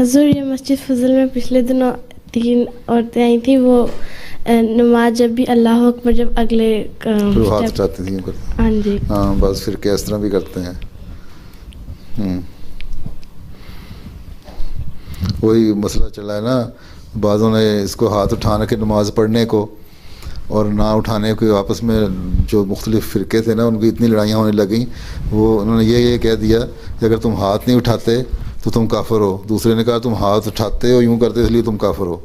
حضور یہ مسجد فضل میں پچھلے دنوں 3 عورتیں آئی تھیں، وہ نماز جب بھی اللہ اکبر جب اگلے پھر ہاتھ اٹھاتی تھیں. ہاں جی ہاں بس پھر کیا اس طرح بھی کرتے ہیں. وہی مسئلہ چلا ہے نا، بعضوں نے اس کو ہاتھ اٹھانے کے نماز پڑھنے کو اور نہ اٹھانے کو آپس میں جو مختلف فرقے تھے نا ان کی اتنی لڑائیاں ہونے لگیں. وہ انہوں نے یہ کہہ دیا کہ اگر تم ہاتھ نہیں اٹھاتے تو تم کافر ہو. دوسرے نے کہا تم ہاتھ اٹھاتے ہو یوں کرتے اس لیے تم کافر ہو.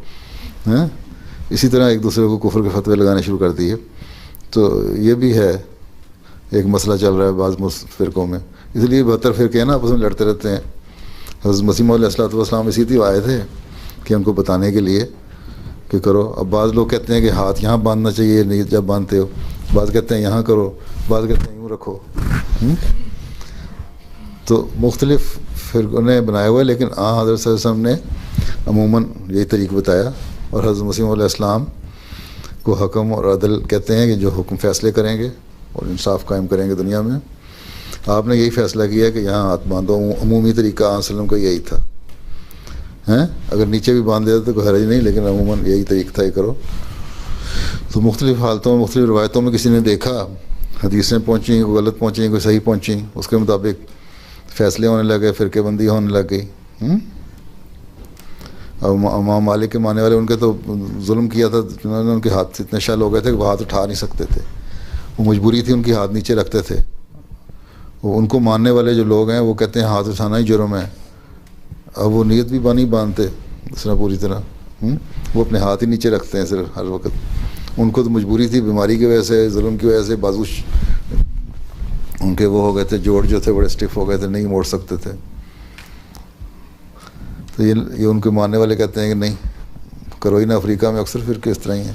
اسی طرح ایک دوسرے کو کفر کے فتوے لگانے شروع کر دیے. تو یہ بھی ہے ایک مسئلہ چل رہا ہے بعض فرقوں میں. اس لیے 72 فرقے ہیں نا آپس میں لڑتے رہتے ہیں. حضرت مسیح علیہ الصلوۃ والسلام اسی لیے آئے تھے کہ ان کو بتانے کے لیے کہ کرو. اب بعض لوگ کہتے ہیں کہ ہاتھ یہاں باندھنا چاہیے نہیں جب باندھتے ہو، بعض کہتے ہیں یہاں کرو، بعض کہتے ہیں یوں رکھو. تو مختلف فرقوں نے بنایا ہوا ہے، لیکن حضرت صلی اللہ علیہ وسلم نے عموماً یہی طریقہ بتایا. اور حضرت مسیح علیہ السلام کو حکم اور عدل کہتے ہیں کہ جو حکم فیصلے کریں گے اور انصاف قائم کریں گے دنیا میں. آپ نے یہی فیصلہ کیا کہ یہاں ہاتھ باندھو. عمومی طریقہ علیہ وسلم کا یہی تھا. اگر نیچے بھی باندھ دیتے تو کوئی حرج نہیں، لیکن عموماً یہی طریقہ تھا یہ کرو. تو مختلف حالتوں میں مختلف روایتوں میں کسی نے دیکھا حدیثیں پہنچیں، کوئی غلط پہنچیں کوئی صحیح پہنچیں، اس کے مطابق فیصلے ہونے لگے، فرقے بندی ہونے لگ گئی. اور امام مالک کے ماننے والے ان کے تو ظلم کیا تھا، انہوں نے ان کے ہاتھ اتنے شل ہو گئے تھے کہ وہ ہاتھ اٹھا نہیں سکتے تھے. وہ مجبوری تھی ان کی ہاتھ نیچے رکھتے تھے. وہ ان کو ماننے والے جو لوگ ہیں وہ کہتے ہیں ہاتھ اٹھانا ہی جرم ہے. اب وہ نیت بھی نہیں باندھتے اس طرح پوری طرح، وہ اپنے ہاتھ ہی نیچے رکھتے ہیں صرف ہر وقت. ان کو تو مجبوری تھی، بیماری کی وجہ سے، ظلم کی وجہ سے بازو ان کے وہ ہو گئے تھے، جوڑ جو تھے بڑے اسٹف ہو گئے تھے، نہیں موڑ سکتے تھے. تو یہ ان کے ماننے والے کہتے ہیں کہ نہیں کرو ہی نہ. افریقہ میں اکثر پھر کس طرح ہی ہیں.